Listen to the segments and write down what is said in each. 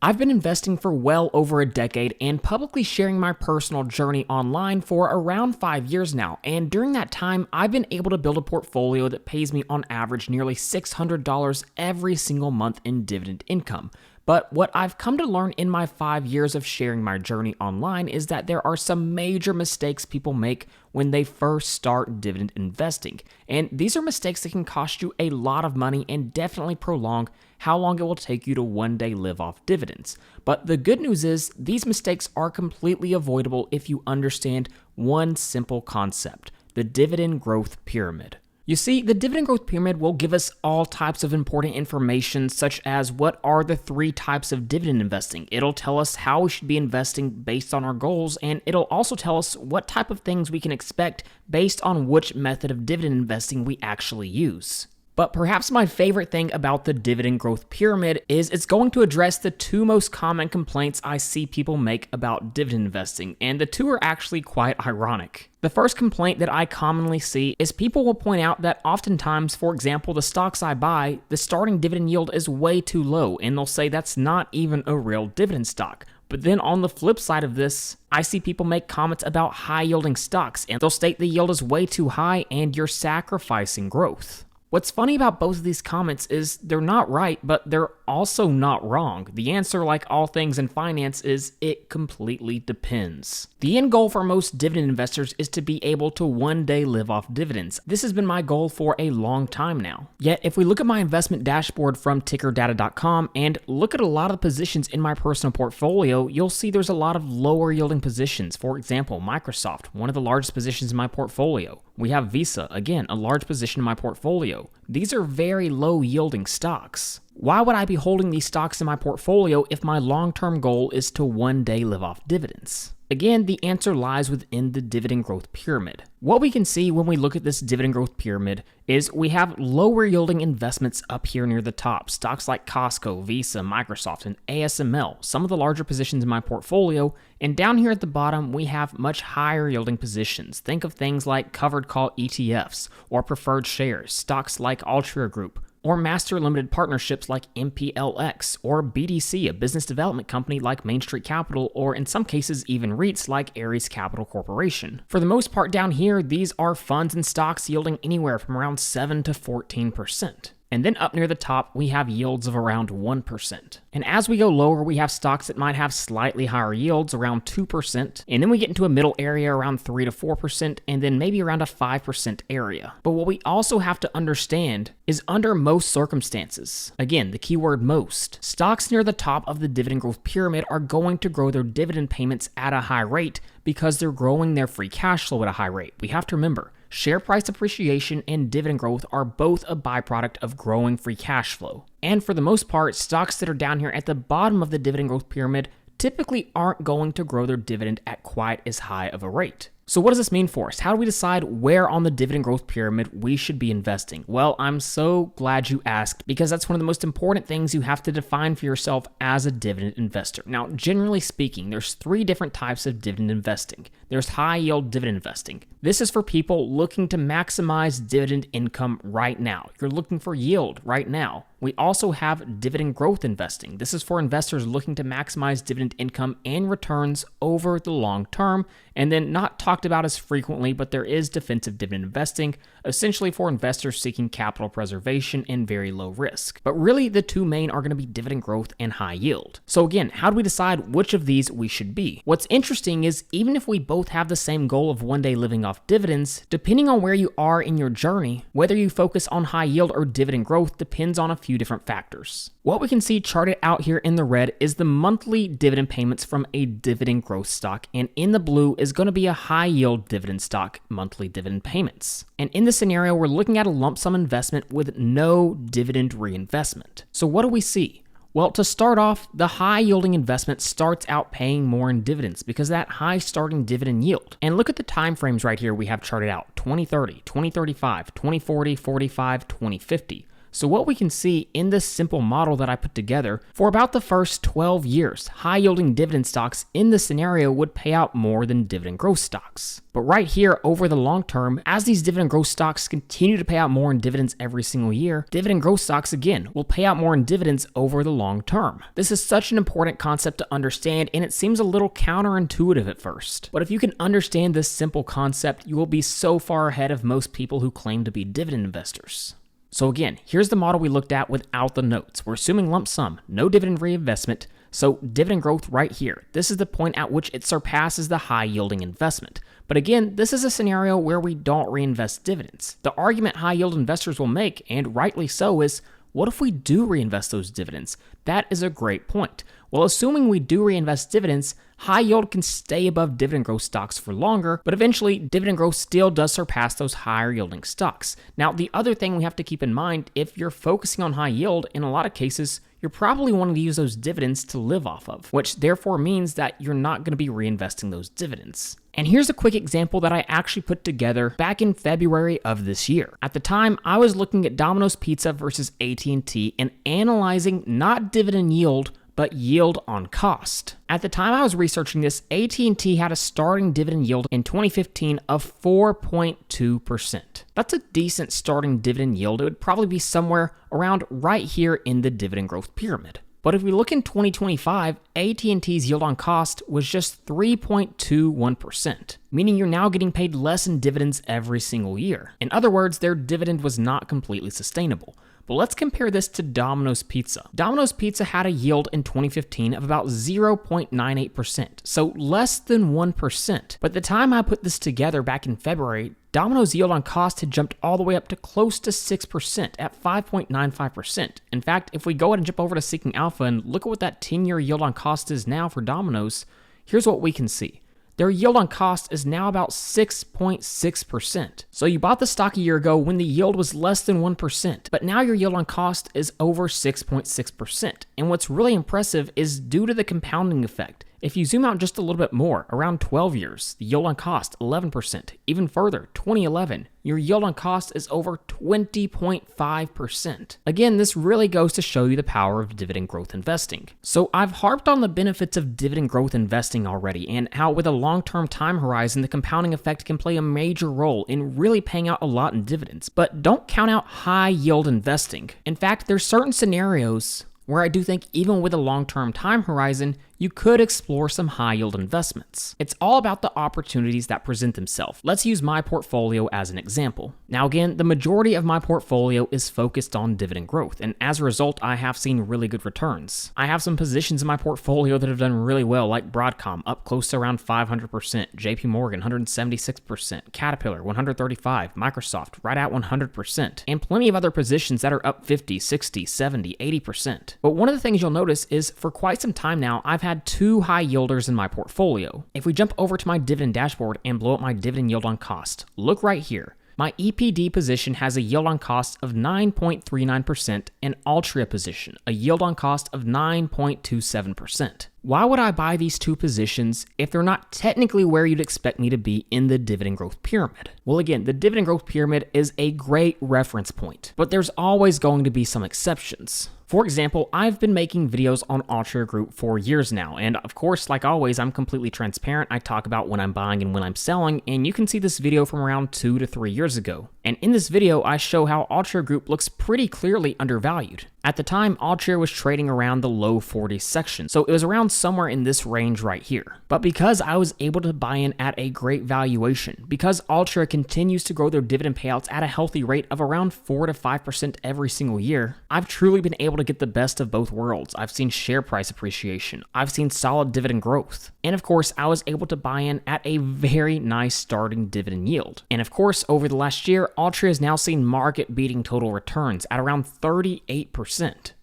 I've been investing for well over a decade and publicly sharing my personal journey online for around 5 years now, and during that time, I've been able to build a portfolio that pays me on average nearly $600 every single month in dividend income. But what I've come to learn in my 5 years of sharing my journey online is that there are some major mistakes people make when they first start dividend investing. And these are mistakes that can cost you a lot of money and definitely prolong how long it will take you to one day live off dividends. But the good news is these mistakes are completely avoidable if you understand one simple concept: the dividend growth pyramid. You see, the dividend growth pyramid will give us all types of important information, such as what are the 3 types of dividend investing. It'll tell us how we should be investing based on our goals, and it'll also tell us what type of things we can expect based on which method of dividend investing we actually use. But perhaps my favorite thing about the dividend growth pyramid is it's going to address the 2 most common complaints I see people make about dividend investing, and the 2 are actually quite ironic. The first complaint that I commonly see is people will point out that oftentimes, for example, the stocks I buy, the starting dividend yield is way too low, and they'll say that's not even a real dividend stock. But then on the flip side of this, I see people make comments about high-yielding stocks, and they'll state the yield is way too high and you're sacrificing growth. What's funny about both of these comments is they're not right, but they're also not wrong. The answer, like all things in finance, is it completely depends. The end goal for most dividend investors is to be able to one day live off dividends. This has been my goal for a long time now. Yet, if we look at my investment dashboard from tickerdata.com and look at a lot of the positions in my personal portfolio, you'll see there's a lot of lower yielding positions. For example, Microsoft, one of the largest positions in my portfolio. We have Visa, again, a large position in my portfolio. These are very low yielding stocks. Why would I be holding these stocks in my portfolio if my long-term goal is to one day live off dividends? Again, the answer lies within the dividend growth pyramid. What we can see when we look at this dividend growth pyramid is we have lower yielding investments up here near the top. Stocks like Costco, Visa, Microsoft, and ASML, some of the larger positions in my portfolio. And down here at the bottom, we have much higher yielding positions. Think of things like covered call ETFs or preferred shares, stocks like Altria Group, or master limited partnerships like MPLX, or BDC, a business development company like Main Street Capital, or in some cases even REITs like Ares Capital Corporation. For the most part down here, these are funds and stocks yielding anywhere from around 7 to 14%. And then up near the top, we have yields of around 1%. And as we go lower, we have stocks that might have slightly higher yields, around 2%. And then we get into a middle area around 3 to 4%, and then maybe around a 5% area. But what we also have to understand is under most circumstances, again, the keyword most, stocks near the top of the dividend growth pyramid are going to grow their dividend payments at a high rate because they're growing their free cash flow at a high rate. We have to remember, share price appreciation and dividend growth are both a byproduct of growing free cash flow. And for the most part, stocks that are down here at the bottom of the dividend growth pyramid typically aren't going to grow their dividend at quite as high of a rate. So what does this mean for us? How do we decide where on the dividend growth pyramid we should be investing? Well, I'm so glad you asked, because that's one of the most important things you have to define for yourself as a dividend investor. Now, generally speaking, there's 3 different types of dividend investing. There's high yield dividend investing. This is for people looking to maximize dividend income right now. You're looking for yield right now. We also have dividend growth investing. This is for investors looking to maximize dividend income and returns over the long term. And then not talked about as frequently, but there is defensive dividend investing, essentially for investors seeking capital preservation and very low risk. But really, the 2 main are going to be dividend growth and high yield. So again, how do we decide which of these we should be? What's interesting is even if we both have the same goal of one day living off dividends, depending on where you are in your journey, whether you focus on high yield or dividend growth depends on a few different factors. What we can see charted out here in the red is the monthly dividend payments from a dividend growth stock, and in the blue is going to be a high yield dividend stock monthly dividend payments. And in this scenario, we're looking at a lump sum investment with no dividend reinvestment. So what do we see? Well, to start off, the high yielding investment starts out paying more in dividends because of that high starting dividend yield. And look at the time frames right here we have charted out: 2030, 2035, 2040, 45, 2050. So what we can see in this simple model that I put together, for about the first 12 years, high-yielding dividend stocks in this scenario would pay out more than dividend growth stocks. But right here, over the long term, as these dividend growth stocks continue to pay out more in dividends every single year, dividend growth stocks, again, will pay out more in dividends over the long term. This is such an important concept to understand, and it seems a little counterintuitive at first. But if you can understand this simple concept, you will be so far ahead of most people who claim to be dividend investors. So again, here's the model we looked at without the notes. We're assuming lump sum, no dividend reinvestment, so dividend growth right here. This is the point at which it surpasses the high-yielding investment. But again, this is a scenario where we don't reinvest dividends. The argument high-yield investors will make, and rightly so, is what if we do reinvest those dividends? That is a great point. Well, assuming we do reinvest dividends, high yield can stay above dividend growth stocks for longer, but eventually dividend growth still does surpass those higher yielding stocks. Now, the other thing we have to keep in mind, if you're focusing on high yield, in a lot of cases, you're probably wanting to use those dividends to live off of, which therefore means that you're not going to be reinvesting those dividends. And here's a quick example that I actually put together back in February of this year. At the time, I was looking at Domino's Pizza versus AT&T and analyzing not dividend yield, but yield on cost. At the time I was researching this, AT&T had a starting dividend yield in 2015 of 4.2%. That's a decent starting dividend yield. It would probably be somewhere around right here in the dividend growth pyramid. But if we look in 2025, AT&T's yield on cost was just 3.21%, meaning you're now getting paid less in dividends every single year. In other words, their dividend was not completely sustainable. But let's compare this to Domino's Pizza. Domino's Pizza had a yield in 2015 of about 0.98%, so less than 1%. But the time I put this together back in February, Domino's yield on cost had jumped all the way up to close to 6% at 5.95%. In fact, if we go ahead and jump over to Seeking Alpha and look at what that 10-year yield on cost is now for Domino's, here's what we can see. Their yield on cost is now about 6.6%. So you bought the stock a year ago when the yield was less than 1%, but now your yield on cost is over 6.6%. And what's really impressive is due to the compounding effect. If you zoom out just a little bit more, around 12 years, the yield on cost, 11%. Even further, 2011, your yield on cost is over 20.5%. Again, this really goes to show you the power of dividend growth investing. So I've harped on the benefits of dividend growth investing already, and how with a long-term time horizon, the compounding effect can play a major role in really paying out a lot in dividends. But don't count out high yield investing. In fact, there's certain scenarios where I do think even with a long-term time horizon, you could explore some high-yield investments. It's all about the opportunities that present themselves. Let's use my portfolio as an example. Now again, the majority of my portfolio is focused on dividend growth, and as a result, I have seen really good returns. I have some positions in my portfolio that have done really well, like Broadcom, up close to around 500%, JP Morgan, 176%, Caterpillar, 135%, Microsoft, right at 100%, and plenty of other positions that are up 50, 60, 70, 80%. But one of the things you'll notice is for quite some time now, I've had two high yielders in my portfolio. If we jump over to my dividend dashboard and blow up my dividend yield on cost, look right here. My EPD position has a yield on cost of 9.39% and Altria position, a yield on cost of 9.27%. Why would I buy these two positions if they're not technically where you'd expect me to be in the dividend growth pyramid? Well, again, the dividend growth pyramid is a great reference point, but there's always going to be some exceptions. For example, I've been making videos on Altria Group for years now, and of course, like always, I'm completely transparent. I talk about when I'm buying and when I'm selling, and you can see this video from around 2 to 3 years ago. And in this video, I show how Altria Group looks pretty clearly undervalued. At the time, Altria was trading around the low 40s section, so it was around somewhere in this range right here. But because I was able to buy in at a great valuation, because Altria continues to grow their dividend payouts at a healthy rate of around 4 to 5% every single year, I've truly been able to get the best of both worlds. I've seen share price appreciation, I've seen solid dividend growth, and of course, I was able to buy in at a very nice starting dividend yield. And of course, over the last year, Altria has now seen market-beating total returns at around 38%.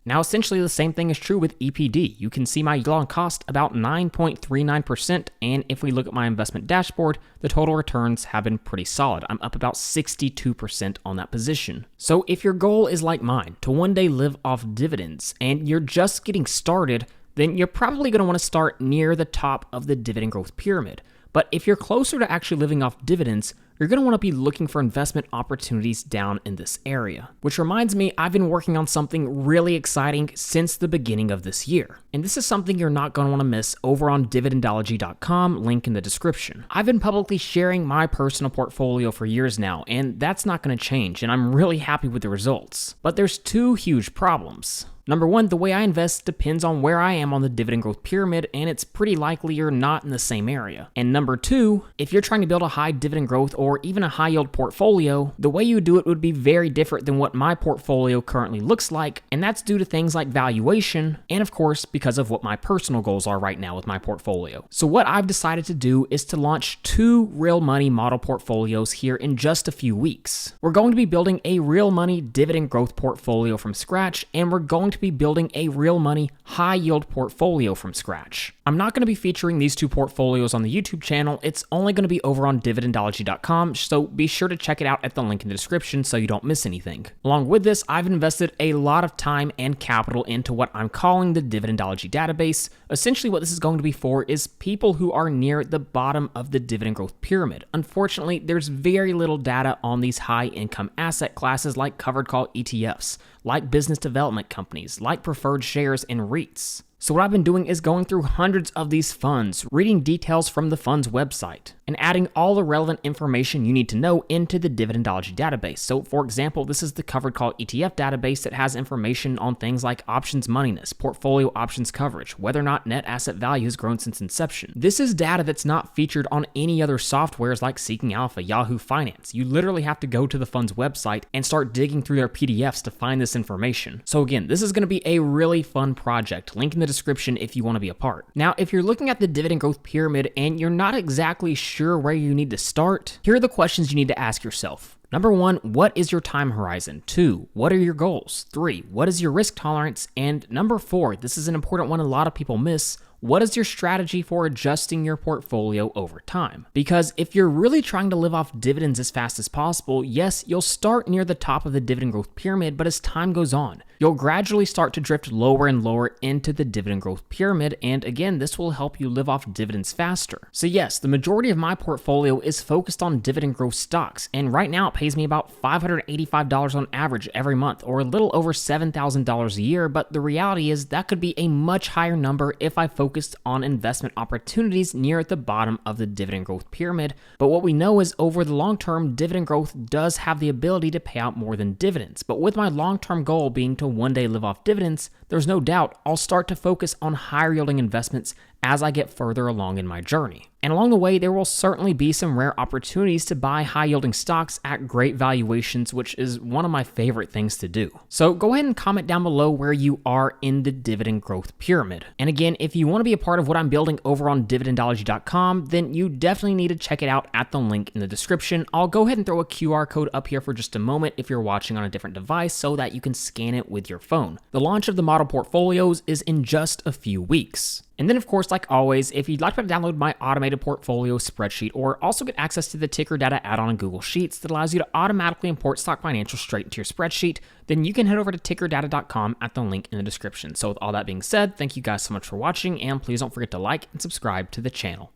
Now, essentially the same thing is true with EPD. You can see my yield on cost about 9.39%, and if we look at my investment dashboard, the total returns have been pretty solid. I'm up about 62% on that position. So if your goal is like mine, to one day live off dividends, and you're just getting started, then you're probably going to want to start near the top of the dividend growth pyramid. But if you're closer to actually living off dividends, you're going to want to be looking for investment opportunities down in this area. Which reminds me, I've been working on something really exciting since the beginning of this year. And this is something you're not going to want to miss over on Dividendology.com, link in the description. I've been publicly sharing my personal portfolio for years now, and that's not going to change, and I'm really happy with the results. But there's two huge problems. Number one, the way I invest depends on where I am on the dividend growth pyramid, and it's pretty likely you're not in the same area. And number two, if you're trying to build a high dividend growth or even a high yield portfolio, the way you do it would be very different than what my portfolio currently looks like, and that's due to things like valuation, and of course, because of what my personal goals are right now with my portfolio. So what I've decided to do is to launch 2 real money model portfolios here in just a few weeks. We're going to be building a real money dividend growth portfolio from scratch, and we're going to be building a real money high yield portfolio from scratch. I'm not going to be featuring these 2 portfolios on the YouTube channel. It's only going to be over on Dividendology.com, so be sure to check it out at the link in the description so you don't miss anything. Along with this, I've invested a lot of time and capital into what I'm calling the Dividendology Database. Essentially what this is going to be for is people who are near the bottom of the dividend growth pyramid. Unfortunately, there's very little data on these high income asset classes like covered call ETFs, like business development companies, like preferred shares and REITs. So what I've been doing is going through hundreds of these funds, reading details from the fund's website, and adding all the relevant information you need to know into the Dividendology database. So for example, this is the covered call ETF database that has information on things like options moneyness, portfolio options coverage, whether or not net asset value has grown since inception. This is data that's not featured on any other softwares like Seeking Alpha, Yahoo Finance. You literally have to go to the fund's website and start digging through their PDFs to find this information. So again, this is going to be a really fun project. Link in the description if you want to be a part. Now, if you're looking at the dividend growth pyramid and you're not exactly sure where you need to start, here are the questions you need to ask yourself. Number 1, what is your time horizon? 2, what are your goals? 3, what is your risk tolerance? And number 4, this is an important one a lot of people miss, what is your strategy for adjusting your portfolio over time? Because if you're really trying to live off dividends as fast as possible, yes, you'll start near the top of the dividend growth pyramid, but as time goes on, you'll gradually start to drift lower and lower into the dividend growth pyramid, and again, this will help you live off dividends faster. So yes, the majority of my portfolio is focused on dividend growth stocks, and right now it pays me about $585 on average every month, or a little over $7,000 a year, but the reality is that could be a much higher number if I focused on investment opportunities near at the bottom of the dividend growth pyramid. But what we know is over the long term, dividend growth does have the ability to pay out more than dividends. But with my long-term goal being to one day live off dividends, there's no doubt I'll start to focus on higher yielding investments as I get further along in my journey. And along the way, there will certainly be some rare opportunities to buy high-yielding stocks at great valuations, which is one of my favorite things to do. So go ahead and comment down below where you are in the dividend growth pyramid. And again, if you want to be a part of what I'm building over on Dividendology.com, then you definitely need to check it out at the link in the description. I'll go ahead and throw a QR code up here for just a moment if you're watching on a different device so that you can scan it with your phone. The launch of the model portfolios is in just a few weeks. And then, of course, like always, if you'd like to download my automated portfolio spreadsheet or also get access to the ticker data add-on in Google Sheets that allows you to automatically import stock financials straight into your spreadsheet, then you can head over to tickerdata.com at the link in the description. So with all that being said, thank you guys so much for watching, and please don't forget to like and subscribe to the channel.